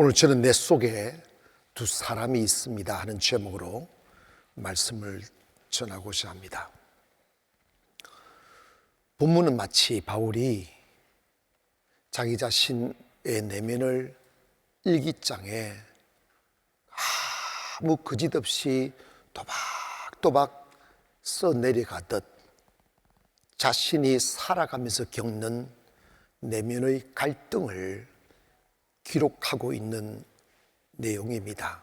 오늘 저는 내 속에 두 사람이 있습니다 하는 제목으로 말씀을 전하고자 합니다. 본문은 마치 바울이 자기 자신의 내면을 일기장에 아무 거짓없이 또박또박 써내려가듯 자신이 살아가면서 겪는 내면의 갈등을 기록하고 있는 내용입니다.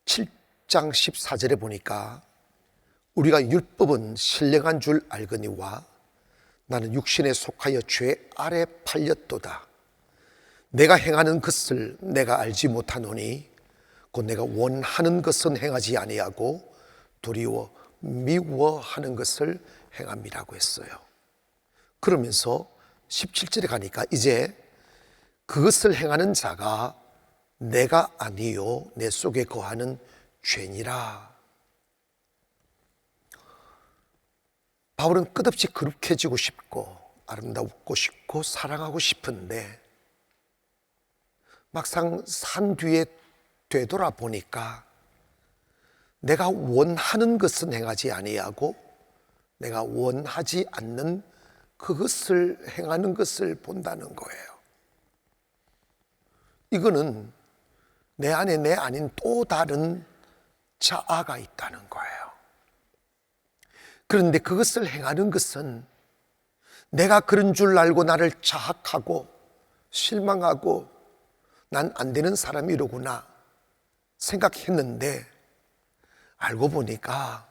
7장 14절에 보니까 우리가 율법은 신령한 줄 알거니와 나는 육신에 속하여 죄 아래 팔렸도다. 내가 행하는 것을 내가 알지 못하노니 곧 내가 원하는 것은 행하지 아니하고 도리어 미워하는 것을 행함이라고 했어요. 그러면서 17절에 가니까 이제 그것을 행하는 자가 내가 아니요 내 속에 거하는 죄니라. 바울은 끝없이 거룩해지고 싶고 아름답고 싶고 사랑하고 싶은데 막상 산 뒤에 되돌아보니까 내가 원하는 것은 행하지 아니하고 내가 원하지 않는 그것을 행하는 것을 본다는 거예요. 이거는 내 안에 내 아닌 또 다른 자아가 있다는 거예요. 그런데 그것을 행하는 것은 내가 그런 줄 알고 나를 자학하고 실망하고 난 안 되는 사람이로구나 생각했는데 알고 보니까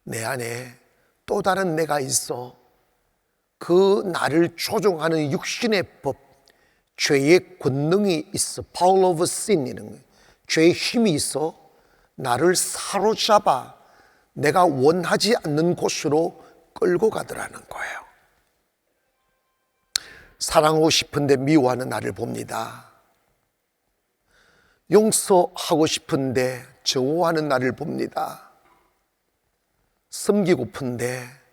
내 안에 또 다른 내가 있어 그 나를 조종하는 육신의 법, 죄의 권능이 있어, power of sin이라는 거예요. 죄의 힘이 있어 나를 사로잡아 내가 원하지 않는 곳으로 끌고 가더라는 거예요. 사랑하고 싶은데 미워하는 나를 봅니다. 용서하고 싶은데 정오하는 나를 봅니다. 섬기고픈데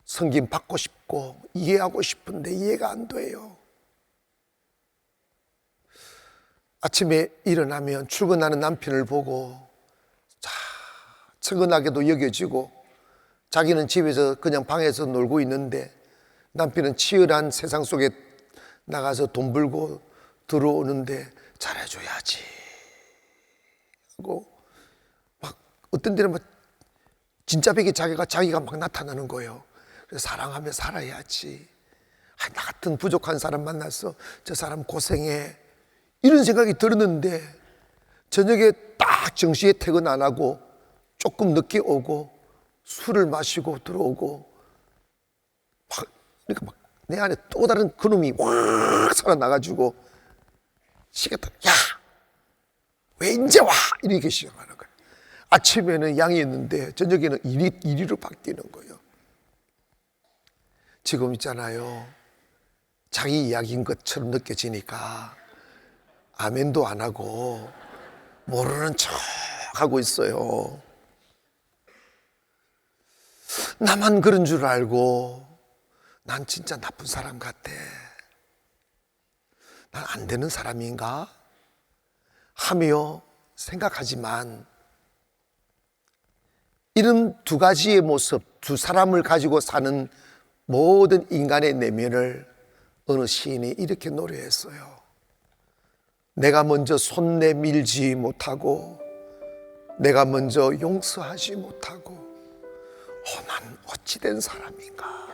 섬김 받고 싶고 이해하고 싶은데 이해가 안 돼요. 아침에 일어나면 출근하는 남편을 보고 측은하게도 여겨지고 자기는 집에서 그냥 방에서 놀고 있는데 남편은 치열한 세상 속에 나가서 돈 벌고 들어오는데 잘해줘야지 하고 막 어떤 데는 막 진짜 배기 자기가 막 나타나는 거예요. 그래서 사랑하며 살아야지. 나 같은 부족한 사람 만나서 저 사람 고생해 이런 생각이 들었는데 저녁에 딱 정시에 퇴근 안 하고 조금 늦게 오고 술을 마시고 들어오고 그러니까 막 내 안에 또 다른 그놈이 확 살아나가지고 시겠다. 야, 왜 이제 와? 이렇게 시작하는 거예요. 아침에는 양이었는데 저녁에는 이리로 바뀌는 거예요. 지금 있잖아요. 자기 이야기인 것처럼 느껴지니까 아멘도 안 하고 모르는 척 하고 있어요. 나만 그런 줄 알고 난 진짜 나쁜 사람 같아. 난 안 되는 사람인가? 하며 생각하지만 이런 두 가지의 모습, 두 사람을 가지고 사는 모든 인간의 내면을 어느 시인이 이렇게 노래했어요. 내가 먼저 손 내밀지 못하고 내가 먼저 용서하지 못하고 난 어찌된 사람인가.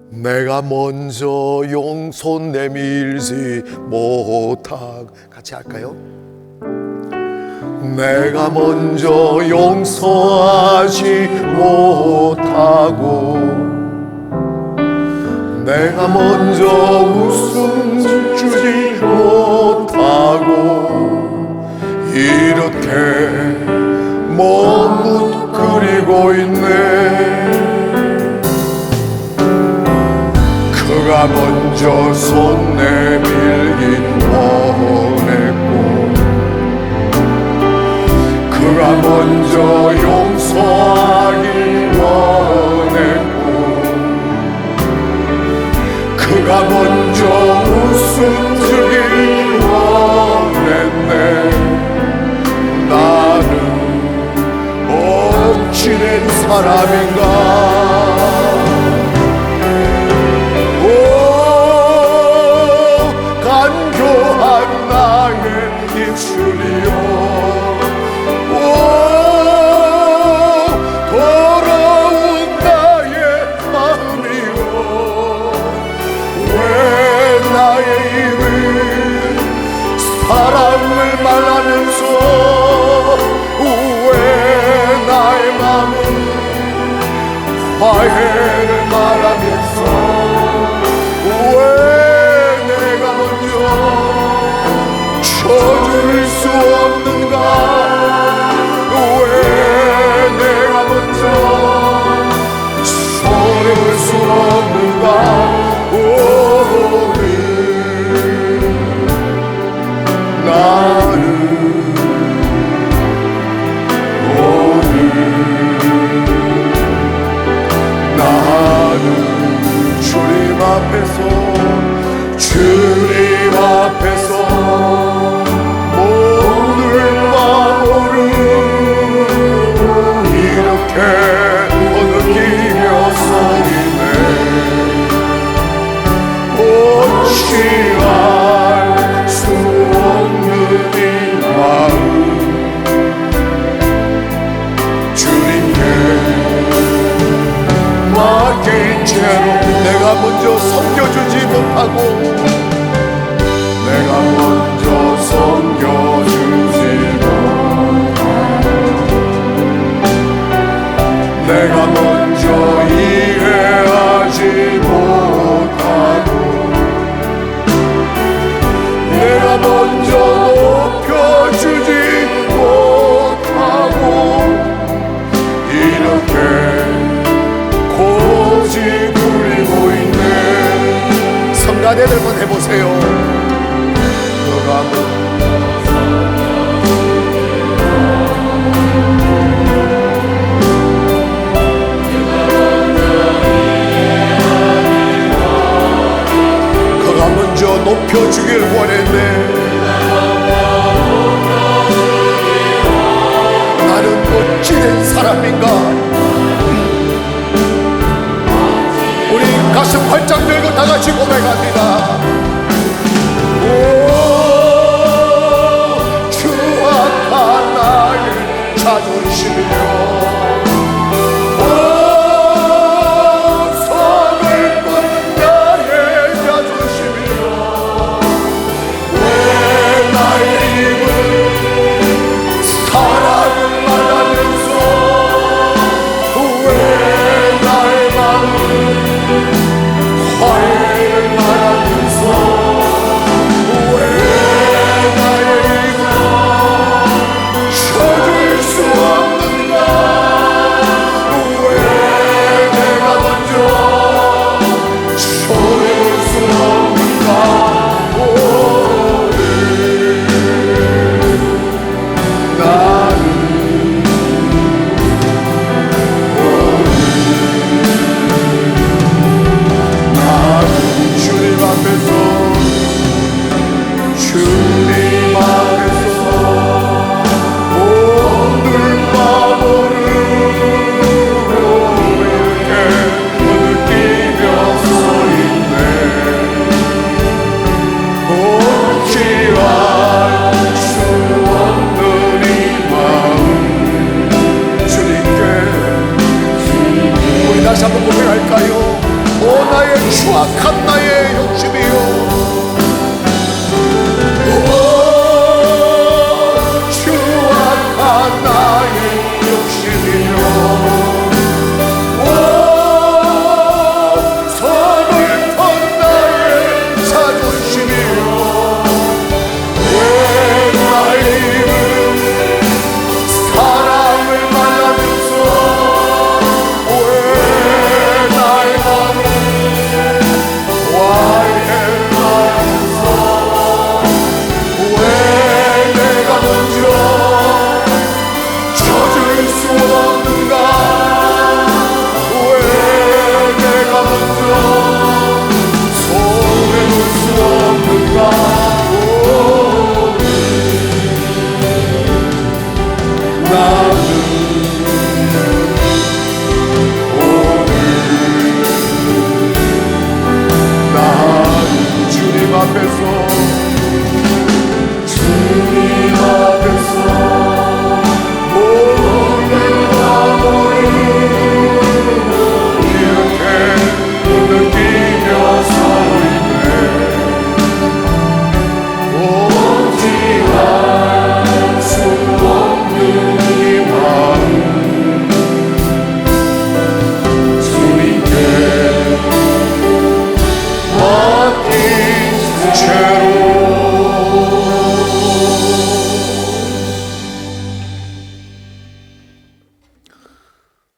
내가 먼저 손 내밀지 못하고 같이 할까요? 내가 먼저 용서하지 못하고 내가 먼저 웃음 주지 못하고 이렇게 머뭇거리고 있네. 그가 먼저 손 내밀긴 원했고 그가 먼저 용서하길 원했고 그가 먼저 웃음 주길 원했네. 나는 억지낸 사람인가? 간교한 나의 입술이여, 더러운 나의 마음이여, 왜 나의 입을 사랑을 말하면서, 왜 나의 마음을 화해를 말하면서, 쳐줄 수 없는가? 왜 내가 먼저 손해볼 수 없는가? 나는 주님 앞에서 주님 앞에서 느끼며 서리네. 어찌할 수 없는 이 마음 주님께 맡긴 채로 내가 먼저 섬겨주지 못하고 내가 먼저 섬겨주지 내가 먼저 이해하지 못하고 내가 먼저 높여주지 못하고 이렇게 고집 부리고 있네. 성가대를 한번 해보세요. 너가 먼저 높여주길 원했네. 나는 어찌된 사람인가? 우리 가슴 활짝 들고 다같이 고백합니다. 추악한 나의 자존심이여, 다시 한번 고백할까요? 오 나의 추악한 나의 욕심이요,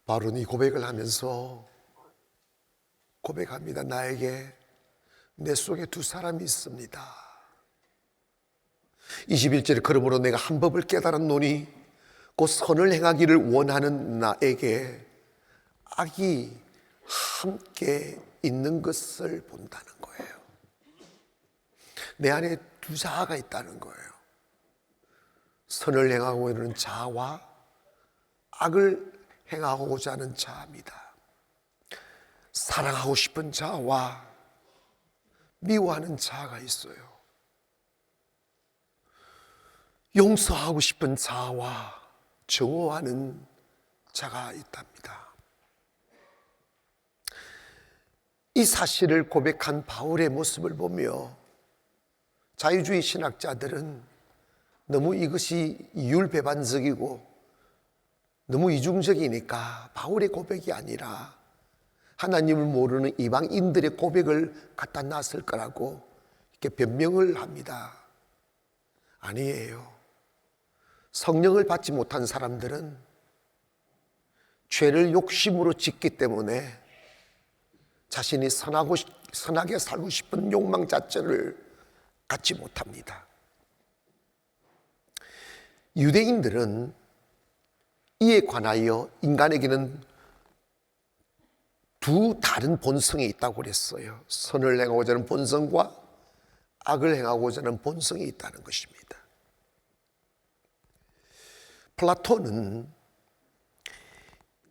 바울은 이 고백을 하면서 고백합니다. 나에게 내 속에 두 사람이 있습니다. 21절에 그러므로 내가 한 법을 깨달았노니 곧 선을 행하기를 원하는 나에게 악이 함께 있는 것을 본다는 거예요. 내 안에 두 자아가 있다는 거예요. 선을 행하고 있는 자아와 악을 행하고자 하는 자아입니다. 사랑하고 싶은 자아와 미워하는 자아가 있어요. 용서하고 싶은 자아와 정오하는 자가 있답니다. 이 사실을 고백한 바울의 모습을 보며 자유주의 신학자들은 너무 이것이 이율배반적이고 너무 이중적이니까 바울의 고백이 아니라 하나님을 모르는 이방인들의 고백을 갖다 놨을 거라고 이렇게 변명을 합니다. 아니에요. 성령을 받지 못한 사람들은 죄를 욕심으로 짓기 때문에 자신이 선하게 살고 싶은 욕망 자체를 갖지 못합니다. 유대인들은 이에 관하여 인간에게는 두 다른 본성이 있다고 그랬어요. 선을 행하고자 하는 본성과 악을 행하고자 하는 본성이 있다는 것입니다. 플라톤은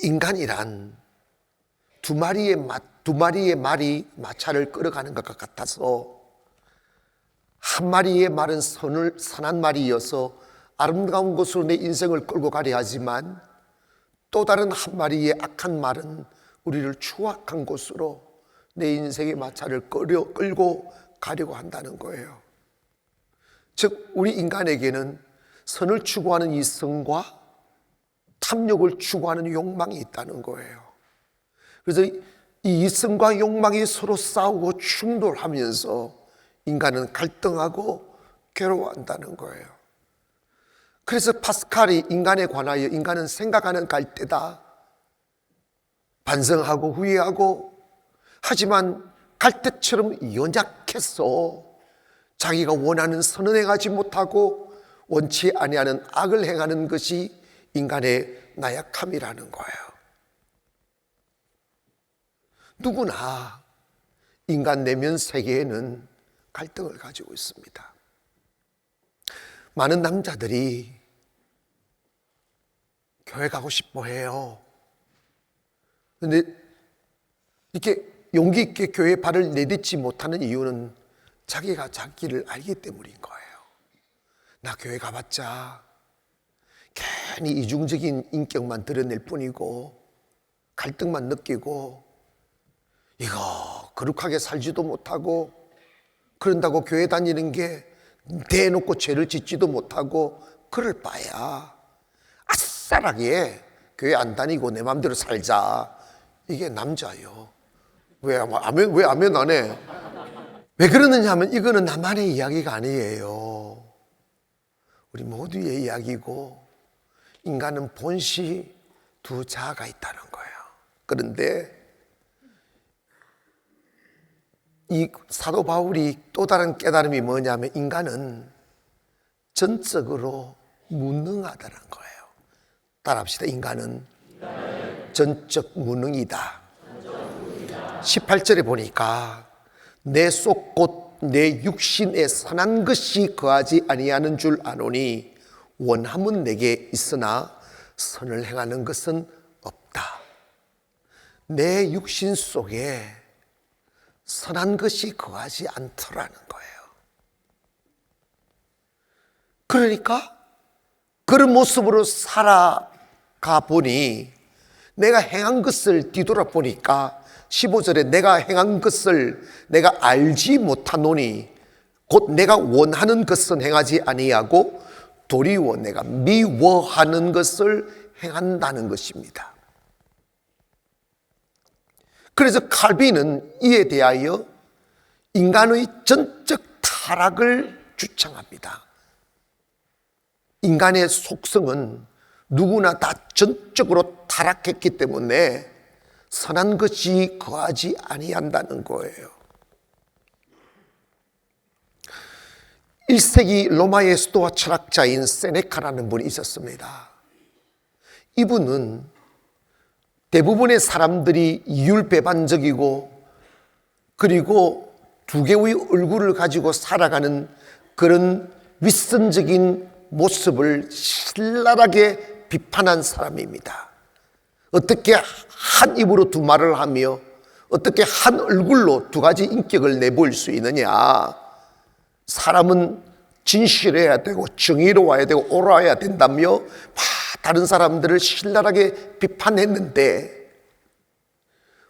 인간이란 두 마리의 말이 마차를 끌어가는 것과 같아서 한 마리의 말은 선한 말이어서 아름다운 곳으로 내 인생을 끌고 가려 하지만 또 다른 한 마리의 악한 말은 우리를 추악한 곳으로 내 인생의 마차를 끌고 가려고 한다는 거예요. 즉 우리 인간에게는 선을 추구하는 이성과 탐욕을 추구하는 욕망이 있다는 거예요. 그래서 이 이성과 욕망이 서로 싸우고 충돌하면서 인간은 갈등하고 괴로워한다는 거예요. 그래서 파스칼이 인간에 관하여 인간은 생각하는 갈대다. 반성하고 후회하고 하지만 갈대처럼 연약해서 자기가 원하는 선을 행하지 못하고 원치 아니하는 악을 행하는 것이 인간의 나약함이라는 거예요. 누구나 인간 내면 세계에는 갈등을 가지고 있습니다. 많은 남자들이 교회 가고 싶어 해요. 그런데 이렇게 용기 있게 교회에 발을 내딛지 못하는 이유는 자기가 자기를 알기 때문인 거예요. 나 교회 가봤자 괜히 이중적인 인격만 드러낼 뿐이고 갈등만 느끼고 이거 거룩하게 살지도 못하고 그런다고 교회 다니는 게 대놓고 죄를 짓지도 못하고 그럴 바야 아싸라게 교회 안 다니고 내 마음대로 살자. 이게 남자요. 왜 아멘 안 해? 왜 그러느냐 하면 이거는 나만의 이야기가 아니에요. 우리 모두의 이야기고 인간은 본시 두 자아가 있다는 거예요. 그런데 이 사도 바울이 또 다른 깨달음이 뭐냐면 인간은 전적으로 무능하다는 거예요. 따라합시다. 인간은 전적 무능이다. 18절에 보니까 내 속 곧 내 육신에 선한 것이 거하지 아니하는 줄 아노니 원함은 내게 있으나 선을 행하는 것은 없다. 내 육신 속에 선한 것이 거하지 않더라는 거예요. 그러니까 그런 모습으로 살아가 보니 내가 행한 것을 뒤돌아보니까 15절에 내가 행한 것을 내가 알지 못하노니 곧 내가 원하는 것은 행하지 아니하고 도리어 내가 미워하는 것을 행한다는 것입니다. 그래서 칼빈은 이에 대하여 인간의 전적 타락을 주창합니다. 인간의 속성은 누구나 다 전적으로 타락했기 때문에 선한 것이 거하지 아니한다는 거예요. 1세기 로마의 수도와 철학자인 세네카라는 분이 있었습니다. 이분은 대부분의 사람들이 이율배반적이고 그리고 두 개의 얼굴을 가지고 살아가는 그런 윗선적인 모습을 신랄하게 비판한 사람입니다. 어떻게 한 입으로 두 말을 하며 어떻게 한 얼굴로 두 가지 인격을 내보일 수 있느냐. 사람은 진실해야 되고 정의로워야 되고 옳아야 된다며 다른 사람들을 신랄하게 비판했는데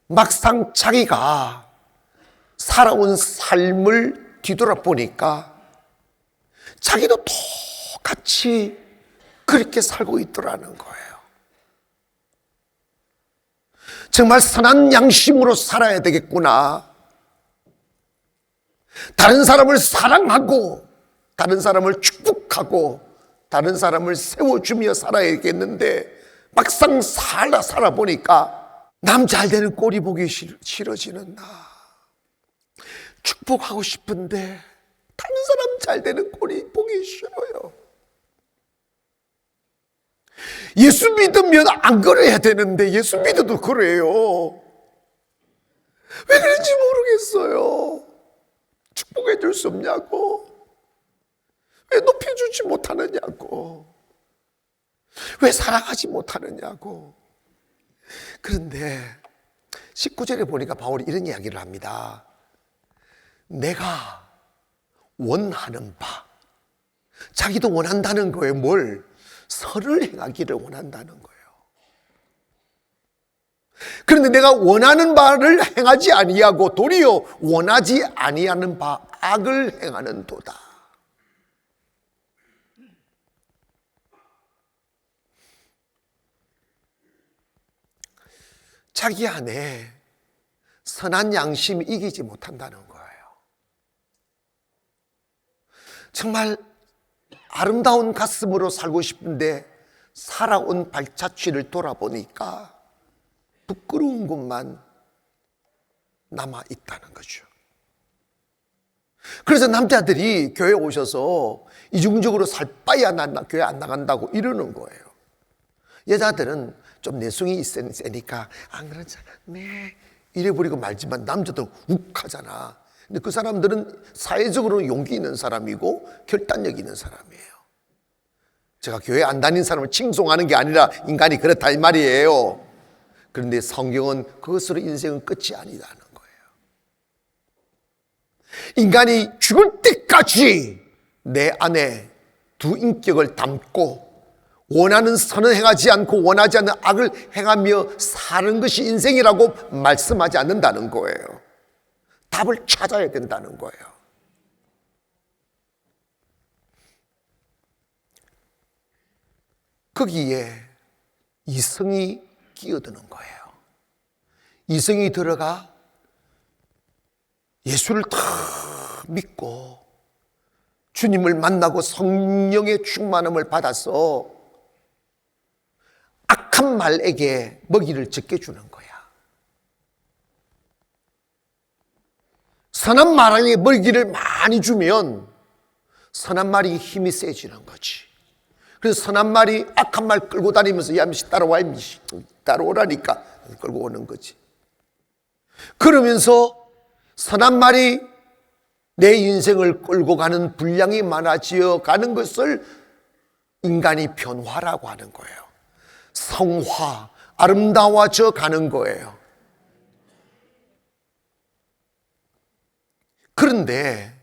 막상 자기가 살아온 삶을 뒤돌아보니까 자기도 똑같이 그렇게 살고 있더라는 거예요. 정말 선한 양심으로 살아야 되겠구나. 다른 사람을 사랑하고 다른 사람을 축복하고 다른 사람을 세워주며 살아야겠는데 막상 살아보니까 남 잘되는 꼴이 보기 싫어지는 나. 축복하고 싶은데 다른 사람 잘되는 꼴이 보기 싫어요. 예수 믿으면 안 그래야 되는데 예수 믿어도 그래요. 왜 그런지 모르겠어요. 축복해 줄 수 없냐고. 왜 높여주지 못하느냐고. 왜 사랑하지 못하느냐고. 그런데 19절에 보니까 바울이 이런 이야기를 합니다. 내가 원하는 바. 자기도 원한다는 거예요. 뭘? 선을 행하기를 원한다는 거예요. 그런데 내가 원하는 바를 행하지 아니하고 도리어 원하지 아니하는 바 악을 행하는 도다. 자기 안에 선한 양심이 이기지 못한다는 거예요. 정말 아름다운 가슴으로 살고 싶은데 살아온 발자취를 돌아보니까 부끄러운 것만 남아있다는 거죠. 그래서 남자들이 교회에 오셔서 이중적으로 살 바야 난 교회 안 나간다고 이러는 거예요. 여자들은 좀 내숭이 있으니까 안 그러잖아. 네. 이래버리고 말지만 남자들은 욱하잖아. 근데 그 사람들은 사회적으로 용기 있는 사람이고 결단력 있는 사람이에요. 제가 교회 안 다닌 사람을 칭송하는 게 아니라 인간이 그렇다 이 말이에요. 그런데 성경은 그것으로 인생은 끝이 아니라는 거예요. 인간이 죽을 때까지 내 안에 두 인격을 담고 원하는 선을 행하지 않고 원하지 않는 악을 행하며 사는 것이 인생이라고 말씀하지 않는다는 거예요. 답을 찾아야 된다는 거예요. 거기에 이성이 끼어드는 거예요. 이성이 들어가 예수를 다 믿고 주님을 만나고 성령의 충만함을 받아서 악한 말에게 먹이를 적게주는 거야. 선한 말에게 먹이를 많이 주면 선한 말이 힘이 세지는 거지. 그래서 선한 말이 악한 말 끌고 다니면서 야 미씨 따라와 미씨 따라오라니까 끌고 오는 거지. 그러면서 선한 말이 내 인생을 끌고 가는 분량이 많아지어 가는 것을 인간이 변화라고 하는 거예요. 성화, 아름다워져 가는 거예요. 그런데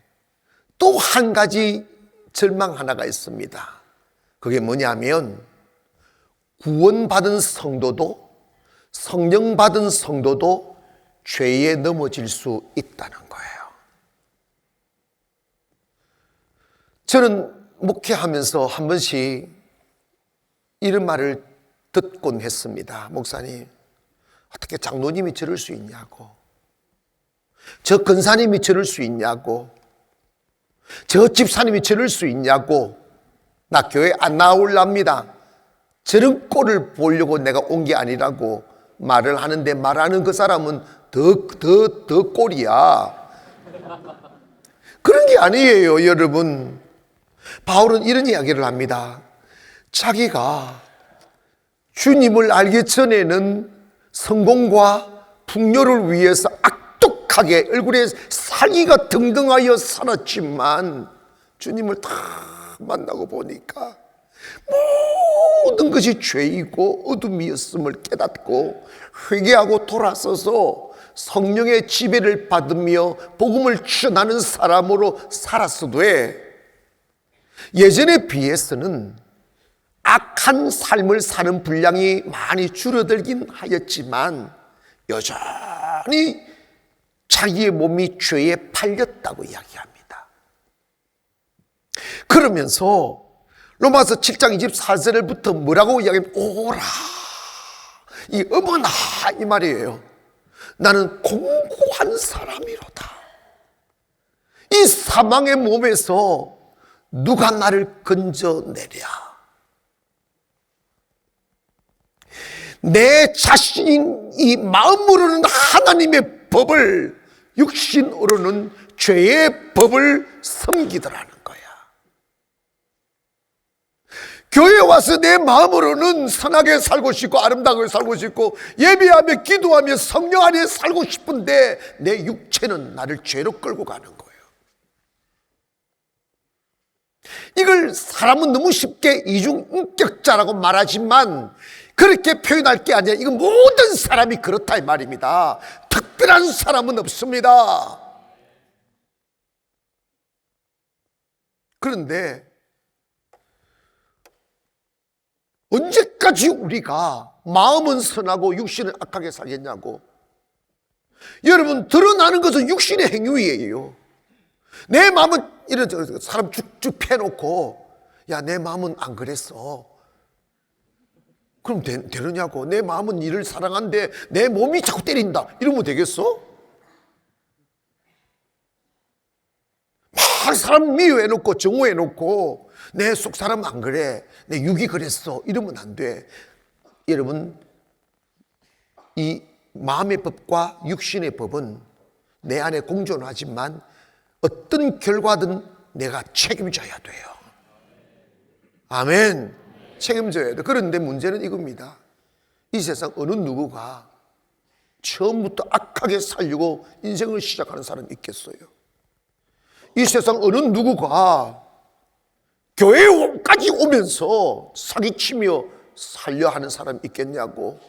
또 한 가지 절망 하나가 있습니다. 그게 뭐냐면 구원받은 성도도 성령 받은 성도도 죄에 넘어질 수 있다는 거예요. 저는 목회하면서 한 번씩 이런 말을 듣곤 했습니다. 목사님, 어떻게 장로님이 저럴 수 있냐고, 저 근사님이 저럴 수 있냐고, 저 집사님이 저럴 수 있냐고 나 교회 안 나올랍니다. 저런 꼴을 보려고 내가 온 게 아니라고 말을 하는데 말하는 그 사람은 더 꼴이야. 그런 게 아니에요, 여러분. 바울은 이런 이야기를 합니다. 자기가 주님을 알기 전에는 성공과 풍요를 위해서 악독하게 얼굴에 살기가 등등하여 살았지만 주님을 다 만나고 보니까 모든 것이 죄이고 어둠이었음을 깨닫고 회개하고 돌아서서 성령의 지배를 받으며 복음을 전하는 사람으로 살았어도 예전에 비해서는 악한 삶을 사는 분량이 많이 줄어들긴 하였지만 여전히 자기의 몸이 죄에 팔렸다고 이야기합니다. 그러면서 로마서 7장 24절부터 뭐라고 이야기하면 오라 이 어머나 이 말이에요. 나는 공고한 사람이로다. 이 사망의 몸에서 누가 나를 건져내랴. 내 자신이 마음으로는 하나님의 법을 육신으로는 죄의 법을 섬기더라는 거야. 교회에 와서 내 마음으로는 선하게 살고 싶고 아름다우게 살고 싶고 예배하며 기도하며 성령 안에 살고 싶은데 내 육체는 나를 죄로 끌고 가는 거예요. 이걸 사람은 너무 쉽게 이중인격자라고 말하지만 그렇게 표현할 게 아니라 이건 모든 사람이 그렇다 이 말입니다. 특별한 사람은 없습니다. 그런데 언제까지 우리가 마음은 선하고 육신은 악하게 살겠냐고. 여러분, 드러나는 것은 육신의 행위예요. 내 마음은 이런 사람 쭉쭉 패놓고 야, 내 마음은 안 그랬어. 그럼 되느냐고. 내 마음은 이를 사랑한데 내 몸이 자꾸 때린다. 이러면 되겠어? 막 사람 미워해놓고 정오해놓고 내 속 사람 안 그래. 내 육이 그랬어. 이러면 안 돼. 여러분, 이 마음의 법과 육신의 법은 내 안에 공존하지만 어떤 결과든 내가 책임져야 돼요. 아멘. 책임져야 돼. 그런데 문제는 이겁니다. 이 세상 어느 누구가 처음부터 악하게 살려고 인생을 시작하는 사람이 있겠어요? 이 세상 어느 누구가 교회까지 오면서 사기치며 살려 하는 사람이 있겠냐고.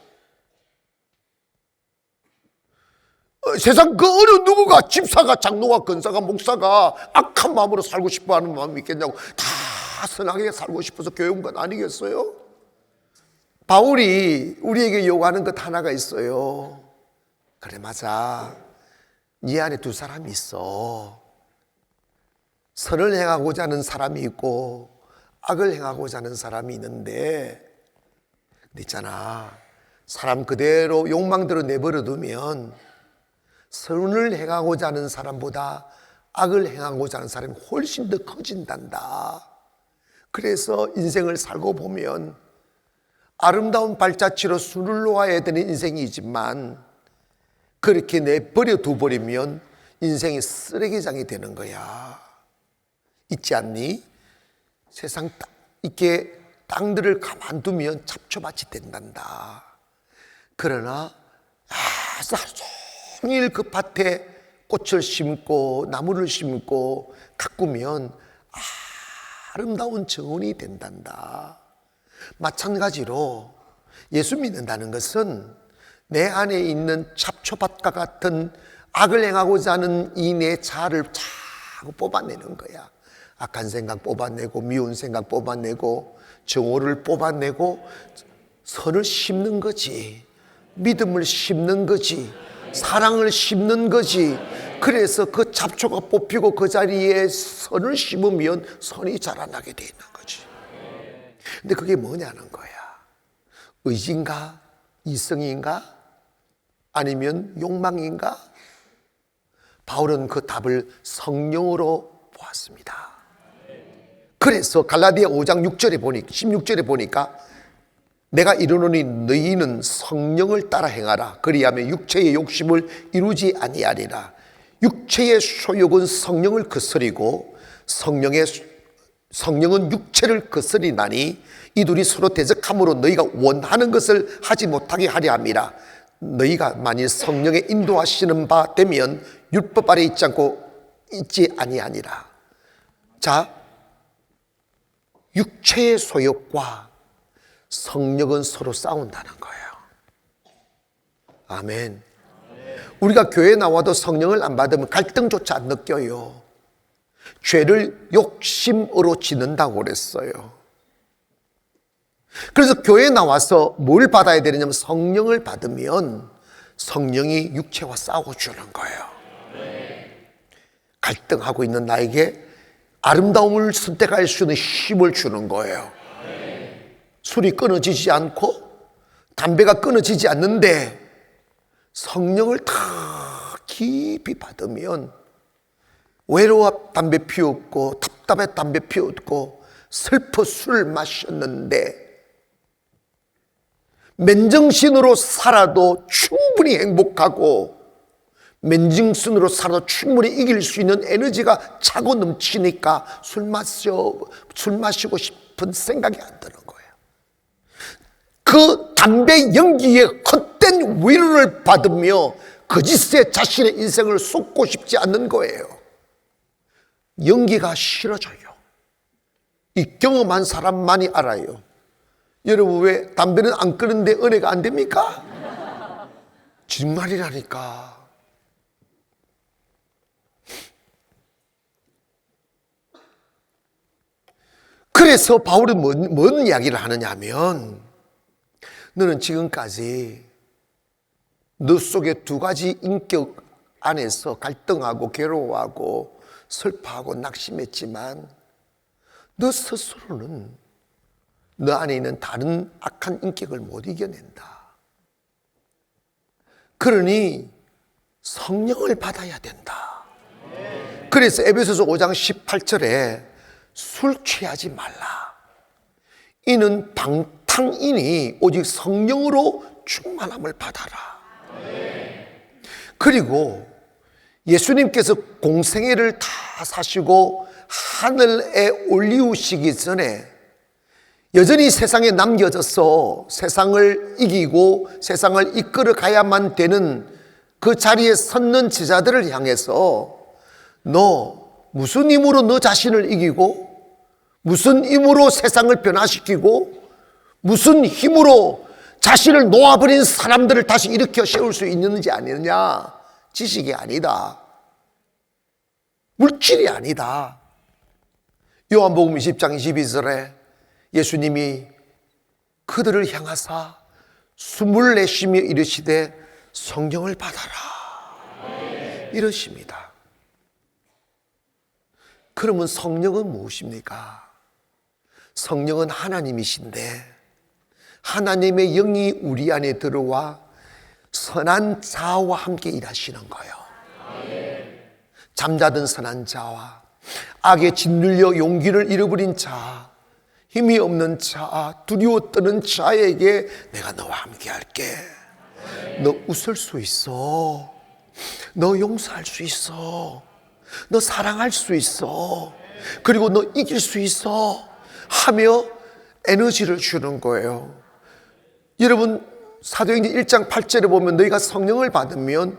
세상 그 어느 누구가 집사가 장로가 권사가 목사가 악한 마음으로 살고 싶어 하는 마음이 있겠냐고. 다 선하게 살고 싶어서 교회 온 건 아니겠어요? 바울이 우리에게 요구하는 것 하나가 있어요. 그래, 맞아. 네 안에 두 사람이 있어. 선을 행하고자 하는 사람이 있고 악을 행하고자 하는 사람이 있는데, 근데 있잖아, 사람 그대로 욕망대로 내버려 두면 선을 행하고자 하는 사람보다 악을 행하고자 하는 사람이 훨씬 더 커진단다. 그래서 인생을 살고 보면 아름다운 발자취로 술을 놓아야 되는 인생이지만 그렇게 내버려 둬버리면 인생이 쓰레기장이 되는 거야. 있지 않니? 세상 이렇게 땅들을 가만두면 잡초밭이 된단다. 그러나 하루 종일 그 밭에 꽃을 심고 나무를 심고 가꾸면 아름다운 정원이 된단다. 마찬가지로 예수 믿는다는 것은 내 안에 있는 잡초밭과 같은 악을 행하고자 하는 이 내 자아를 자꾸 뽑아내는 거야. 악한 생각 뽑아내고 미운 생각 뽑아내고 정오를 뽑아내고 선을 심는 거지. 믿음을 심는 거지. 사랑을 심는 거지. 그래서 그 잡초가 뽑히고 그 자리에 선을 심으면 선이 자라나게 돼 있는 거지. 근데 그게 뭐냐는 거야. 의지인가? 이성인가? 아니면 욕망인가? 바울은 그 답을 성령으로 보았습니다. 나왔습니다. 그래서 갈라디아 5장 6절에 보니까 16절에 보니까 내가 이르노니 너희는 성령을 따라 행하라. 그리하면 육체의 욕심을 이루지 아니하리라. 육체의 소욕은 성령을 거스리고 성령은 육체를 거스리나니 이 둘이 서로 대적함으로 너희가 원하는 것을 하지 못하게 하려 함이라. 너희가 만일 성령의 인도하시는 바 되면 율법 아래 있지 아니하니라. 자, 육체의 소욕과 성령은 서로 싸운다는 거예요. 아멘. 우리가 교회 나와도 성령을 안 받으면 갈등조차 안 느껴요. 죄를 욕심으로 짓는다고 그랬어요. 그래서 교회 나와서 뭘 받아야 되느냐면 성령을 받으면 성령이 육체와 싸워주는 거예요. 갈등하고 있는 나에게 아름다움을 선택할 수 있는 힘을 주는 거예요. 술이 끊어지지 않고 담배가 끊어지지 않는데 성령을 다 깊이 받으면 외로워 담배 피웠고 답답해 담배 피웠고 슬퍼 술을 마셨는데 맨정신으로 살아도 충분히 행복하고 맨정신으로 살아도 충분히 이길 수 있는 에너지가 차고 넘치니까 술 마시고 싶은 생각이 안 드는 거예요. 그 담배 연기에 헛된 위로를 받으며 거짓에 자신의 인생을 쏟고 싶지 않는 거예요. 연기가 싫어져요. 이 경험한 사람만이 알아요. 여러분 왜 담배는 안 끊는데 은혜가 안 됩니까? 정말이라니까. 그래서 바울은 뭔 이야기를 하느냐 하면 너는 지금까지 너 속에 두 가지 인격 안에서 갈등하고 괴로워하고 슬퍼하고 낙심했지만 너 스스로는 너 안에 있는 다른 악한 인격을 못 이겨낸다. 그러니 성령을 받아야 된다. 그래서 에베소서 5장 18절에 술 취하지 말라. 이는 방탕이니 오직 성령으로 충만함을 받아라. 그리고 예수님께서 공생애를 다 사시고 하늘에 올리우시기 전에 여전히 세상에 남겨져서 세상을 이기고 세상을 이끌어 가야만 되는 그 자리에 섰는 제자들을 향해서 너 무슨 힘으로 너 자신을 이기고 무슨 힘으로 세상을 변화시키고 무슨 힘으로 자신을 놓아버린 사람들을 다시 일으켜 세울 수 있는지 아니느냐. 지식이 아니다. 물질이 아니다. 요한복음 20장 22절에 예수님이 그들을 향하사 숨을 내쉬며 이르시되 성령을 받아라 이러십니다. 그러면 성령은 무엇입니까? 성령은 하나님이신데 하나님의 영이 우리 안에 들어와 선한 자와 함께 일하시는 거예요. 잠자던 선한 자와 악에 짓눌려 용기를 잃어버린 자, 힘이 없는 자, 두려워 떠는 자에게 내가 너와 함께 할게. 너 웃을 수 있어. 너 용서할 수 있어. 너 사랑할 수 있어. 그리고 너 이길 수 있어 하며 에너지를 주는 거예요. 여러분 사도행전 1장 8절에 보면 너희가 성령을 받으면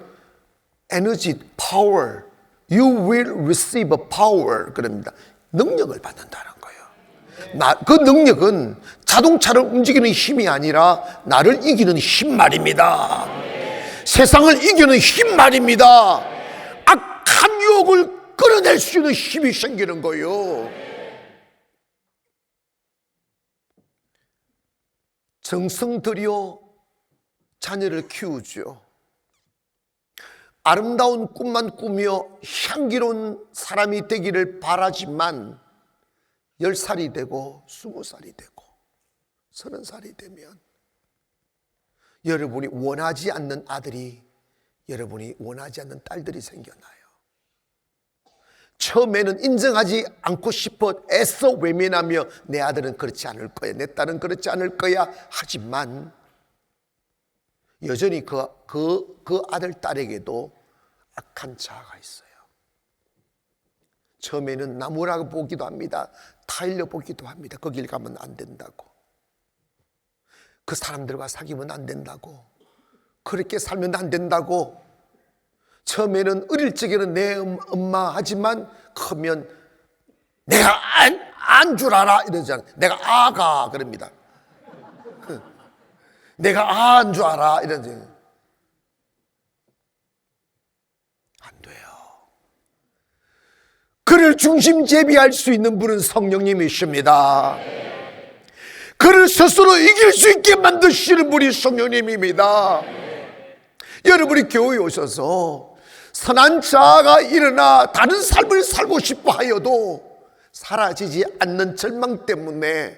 에너지, power, you will receive a power 그럽니다. 능력을 받는다는 거예요. 그 능력은 자동차를 움직이는 힘이 아니라 나를 이기는 힘 말입니다. 세상을 이기는 힘 말입니다. 악한 유혹을 끌어낼 수 있는 힘이 생기는 거예요. 정성 들여 자녀를 키우죠. 아름다운 꿈만 꾸며 향기로운 사람이 되기를 바라지만 10살이 되고 20살이 되고 30살이 되면 여러분이 원하지 않는 아들이 여러분이 원하지 않는 딸들이 생겨나요. 처음에는 인정하지 않고 싶어 애써 외면하며 내 아들은 그렇지 않을 거야, 내 딸은 그렇지 않을 거야 하지만 여전히 그 아들, 딸에게도 악한 자아가 있어요. 처음에는 나무라고 보기도 합니다. 타일러 보기도 합니다. 그 길 가면 안 된다고, 그 사람들과 사귀면 안 된다고, 그렇게 살면 안 된다고. 처음에는 어릴 적에는 내 엄마 하지만 크면 내가 안 줄 알아 이러잖아요. 내가 아가 그럽니다. 내가 안 줄 알아 이러지. 안 돼요. 그를 중심제비할 수 있는 분은 성령님이십니다. 그를 스스로 이길 수 있게 만드시는 분이 성령님입니다. 여러분이 교회에 오셔서 선한 자아가 일어나 다른 삶을 살고 싶어 하여도 사라지지 않는 절망 때문에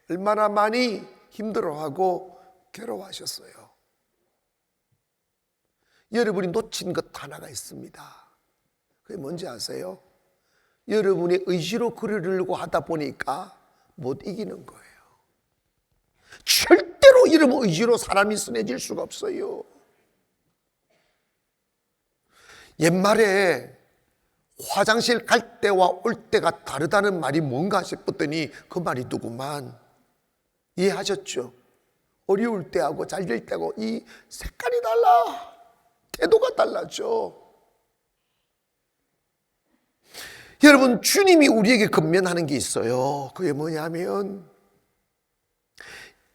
얼마나 많이 힘들어하고 괴로워하셨어요. 여러분이 놓친 것 하나가 있습니다. 그게 뭔지 아세요? 여러분의 의지로 그러려고 하다 보니까 못 이기는 거예요. 절대로 이런 의지로 사람이 순해질 수가 없어요. 옛말에 화장실 갈 때와 올 때가 다르다는 말이 뭔가 싶었더니 그 말이 누구만 이해하셨죠? 어려울 때하고 잘 될 때하고 이 색깔이 달라, 태도가 달라져. 여러분, 주님이 우리에게 권면하는 게 있어요. 그게 뭐냐면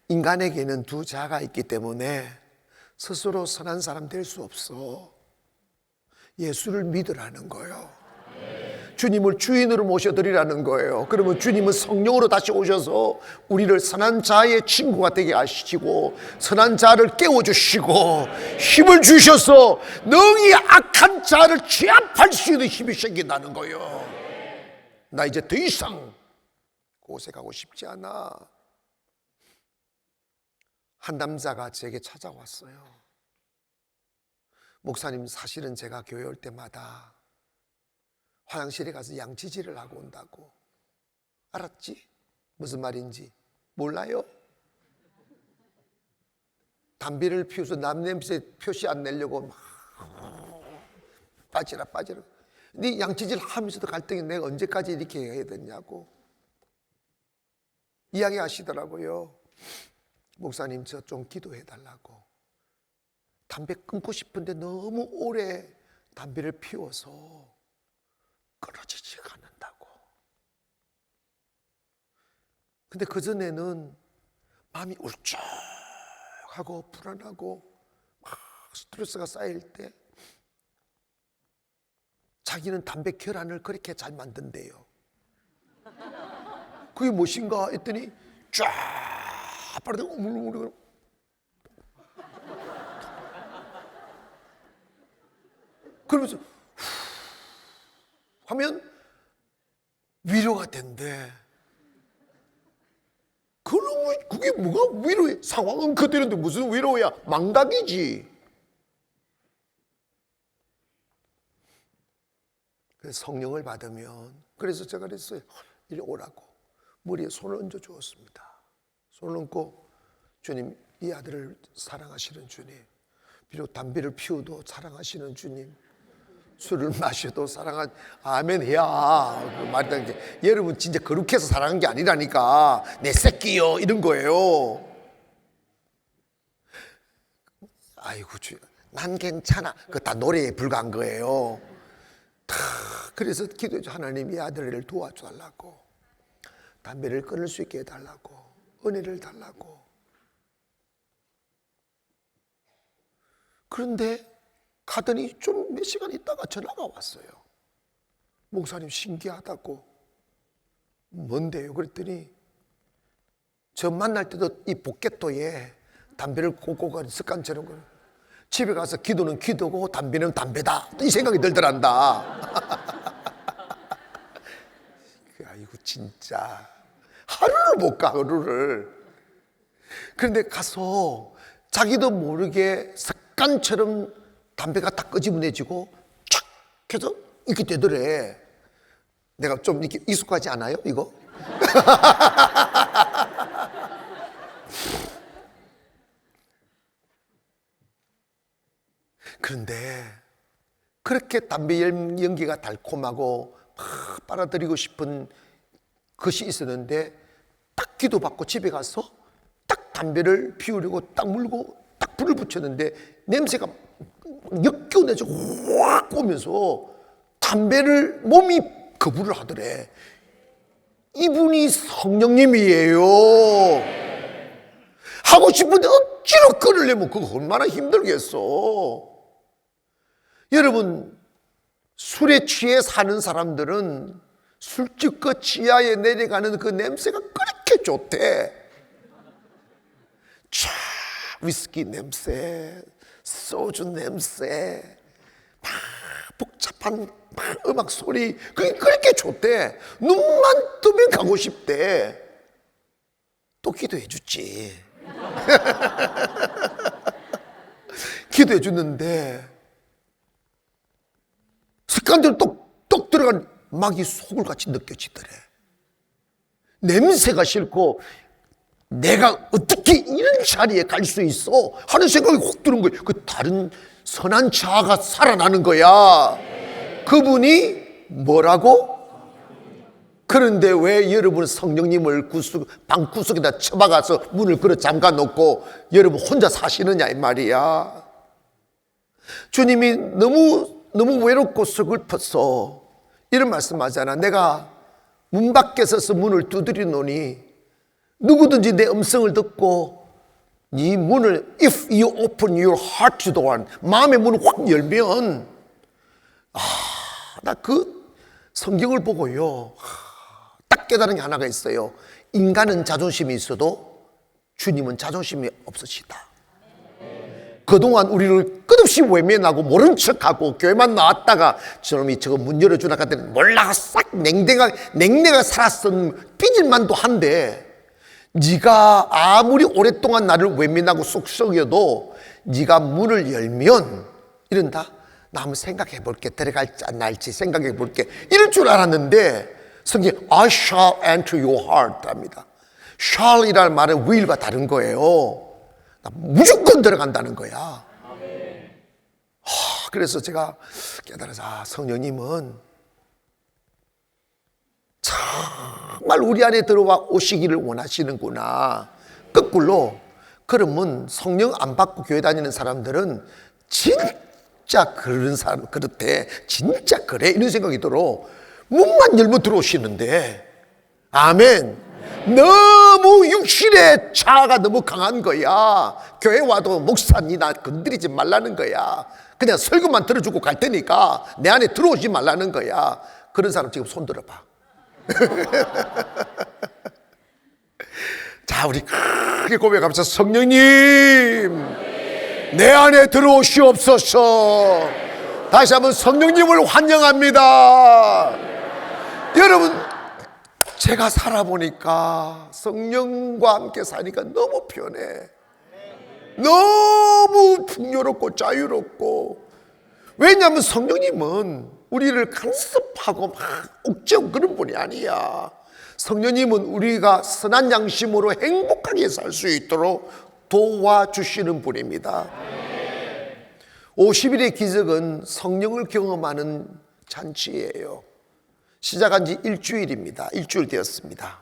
인간에게는 두 자아가 있기 때문에 스스로 선한 사람 될 수 없어. 예수를 믿으라는 거예요. 주님을 주인으로 모셔드리라는 거예요. 그러면 주님은 성령으로 다시 오셔서 우리를 선한 자의 친구가 되게 하시고 선한 자를 깨워주시고 힘을 주셔서 능히 악한 자를 제압할 수 있는 힘이 생긴다는 거예요. 나 이제 더 이상 그곳에 가고 싶지 않아. 한 남자가 제게 찾아왔어요. 목사님, 사실은 제가 교회 올 때마다 화장실에 가서 양치질을 하고 온다고. 알았지? 무슨 말인지 몰라요? 담배를 피워서 남 냄새 표시 안 내려고 막 빠지라. 네 양치질 하면서도 갈등이 내가 언제까지 이렇게 해야 되냐고 이야기하시더라고요. 목사님, 저 좀 기도해 달라고. 담배 끊고 싶은데 너무 오래 담배를 피워서 끊어지지가 않는다고. 근데 그전에는 마음이 울적하고 불안하고 막 스트레스가 쌓일 때 자기는 담배 결안을 그렇게 잘 만든대요. 그게 무엇인가 했더니 쫙 빠르게 우물우물 그러면서 하면 위로가 된대. 그게 뭐가 위로야? 상황은 그대로인데 무슨 위로야? 망각이지. 그래서 성령을 받으면, 그래서 제가 그랬어요. 이리 오라고 머리에 손을 얹어 주었습니다. 손을 얹고, 주님, 이 아들을 사랑하시는 주님, 비록 담배를 피워도 사랑하시는 주님, 술을 마셔도 사랑한, 아멘 해야 그 말이라는 게, 여러분 진짜 그렇게 해서 사랑한 게 아니라니까. 내 새끼요 이런 거예요. 아이고 주여, 난 괜찮아. 그거 다 노래에 불과한 거예요. 다 그래서 기도해. 하나님, 이 아들을 도와달라고, 담배를 끊을 수 있게 해달라고, 은혜를 달라고. 그런데 가더니 좀 몇 시간 있다가 전화가 왔어요. 목사님, 신기하다고. 뭔데요? 그랬더니 저 만날 때도 이 복개토에 담배를 꽂고 가는 습관처럼 집에 가서 기도는 기도고 담배는 담배다, 이 생각이 들더란다. 아이고 진짜 하루를 못 가, 하루를. 그런데 가서 자기도 모르게 습관처럼 담배가 딱 끄집어내지고 촥 해서 이렇게 되더래. 내가 좀 이렇게 익숙하지 않아요, 이거? 그런데 그렇게 담배 연기가 달콤하고 막 빨아들이고 싶은 것이 있었는데 딱 기도받고 집에 가서 딱 담배를 피우려고 딱 물고 딱 불을 붙였는데 냄새가 역겨워내서 확 오면서 담배를 몸이 거부를 하더래. 이분이 성령님이에요. 하고 싶은데 억지로 끊으려면 그거 얼마나 힘들겠어. 여러분, 술에 취해 사는 사람들은 술집 그 지하에 내려가는 그 냄새가 그렇게 좋대. 촤, 위스키 냄새, 소주 냄새, 막 복잡한 막 음악 소리, 그게 그렇게 좋대. 눈만 뜨면 가고 싶대. 또 기도해 주지. 기도해 주는데 습관대로 똑똑 들어간 막이 속을 같이 느껴지더래. 냄새가 싫고 내가 어떻게 이런 자리에 갈 수 있어 하는 생각이 확 드는 거예요. 그 다른 선한 자아가 살아나는 거야. 그분이 뭐라고? 그런데 왜 여러분 성령님을 방구석에다 처박아서 문을 걸어 잠가 놓고 여러분 혼자 사시느냐 이 말이야. 주님이 너무 외롭고 서글퍼서 이런 말씀하잖아. 내가 문 밖에 서서 문을 두드려 놓으니 누구든지 내 음성을 듣고 네 문을 if you open your heart door 마음의 문을 확 열면 나 그 성경을 보고요 딱 깨달은 게 하나가 있어요. 인간은 자존심이 있어도 주님은 자존심이 없으시다. 그동안 우리를 끝없이 외면하고 모른 척하고 교회만 나왔다가 저놈이 저거 문 열어주나 갔더니 몰라 싹 냉랭하게 살았던 삐질만도 한데 네가 아무리 오랫동안 나를 외면하고 쑥쑥여도 네가 문을 열면 이런다. 나 한번 생각해 볼게. 들어갈지 안 날지 생각해 볼게. 이럴 줄 알았는데 성경에 I shall enter your heart 합니다. shall이라는 말은 will과 다른 거예요. 나 무조건 들어간다는 거야. 그래서 제가 깨달아서 성령님은 정말 우리 안에 들어와 오시기를 원하시는구나. 거꾸로 그러면 성령 안 받고 교회 다니는 사람들은 진짜 그런 사람 그렇대. 진짜 그래 이런 생각이 들어. 문만 열면 들어오시는데 아멘. 너무 육신의 자아가 너무 강한 거야. 교회 와도 목사님 나 건드리지 말라는 거야. 그냥 설교만 들어주고 갈 테니까 내 안에 들어오지 말라는 거야. 그런 사람 지금 손 들어봐. 자, 우리 크게 고백합시다. 성령님, 내 안에 들어오시옵소서. 다시 한번 성령님을 환영합니다. 여러분, 제가 살아보니까 성령과 함께 사니까 너무 편해. 너무 풍요롭고 자유롭고. 왜냐하면 성령님은 우리를 간섭하고 막 옥죄고 그런 분이 아니야. 성령님은 우리가 선한 양심으로 행복하게 살 수 있도록 도와주시는 분입니다. 50일의 기적은 성령을 경험하는 잔치예요. 시작한 지 일주일입니다. 일주일 되었습니다.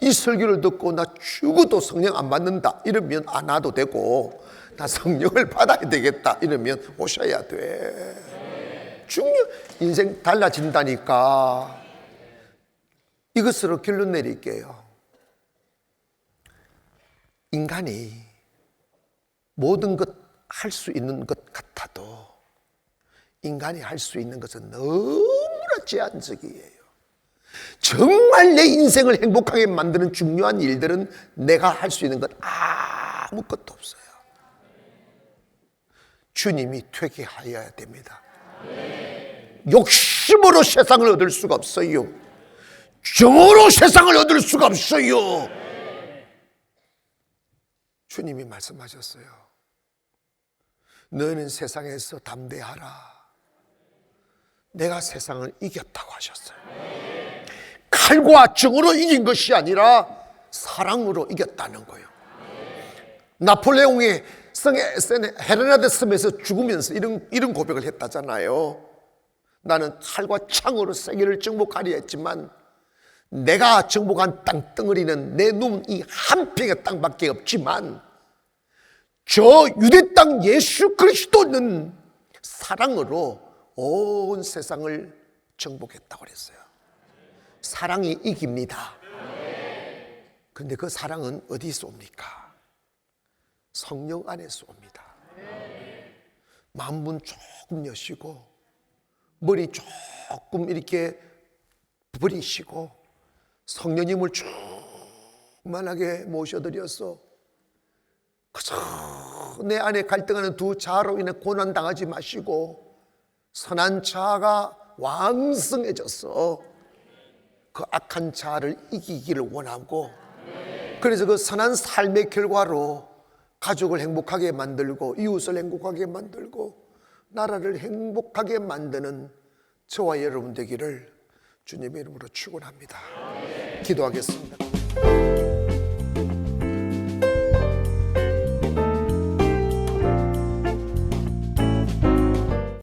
이 설교를 듣고 나 죽어도 성령 안 받는다 이러면 안 와도 되고, 나 성령을 받아야 되겠다 이러면 오셔야 돼. 인생 달라진다니까. 이것으로 결론 내릴게요. 인간이 모든 것 할 수 있는 것 같아도 인간이 할 수 있는 것은 너무나 제한적이에요. 정말 내 인생을 행복하게 만드는 중요한 일들은 내가 할 수 있는 것 아무것도 없어요. 주님이 되게 하여야 됩니다. 욕심으로 세상을 얻을 수가 없어요. 정으로 세상을 얻을 수가 없어요. 주님이 말씀하셨어요. 너는 세상에서 담대하라. 내가 세상을 이겼다고 하셨어요. 칼과 정으로 이긴 것이 아니라 사랑으로 이겼다는 거예요. 나폴레옹이 성의 헤레나데 섬에서 죽으면서 이런 고백을 했다잖아요. 나는 칼과 창으로 세계를 정복하려 했지만 내가 정복한 땅덩어리는 내 눈 이 한 평의 땅밖에 없지만 저 유대 땅 예수 그리스도는 사랑으로 온 세상을 정복했다고 그랬어요. 사랑이 이깁니다. 그런데 그 사랑은 어디서 옵니까? 성령 안에서 옵니다. 마음문 조금 여시고 머리 조금 이렇게 부리시고 성령님을 충만하게 모셔드려서 그저 내 안에 갈등하는 두 자아로 인해 고난당하지 마시고 선한 자아가 왕성해져서 그 악한 자아를 이기기를 원하고, 그래서 그 선한 삶의 결과로 가족을 행복하게 만들고 이웃을 행복하게 만들고 나라를 행복하게 만드는 저와 여러분 되기를 주님의 이름으로 축원합니다. 기도하겠습니다.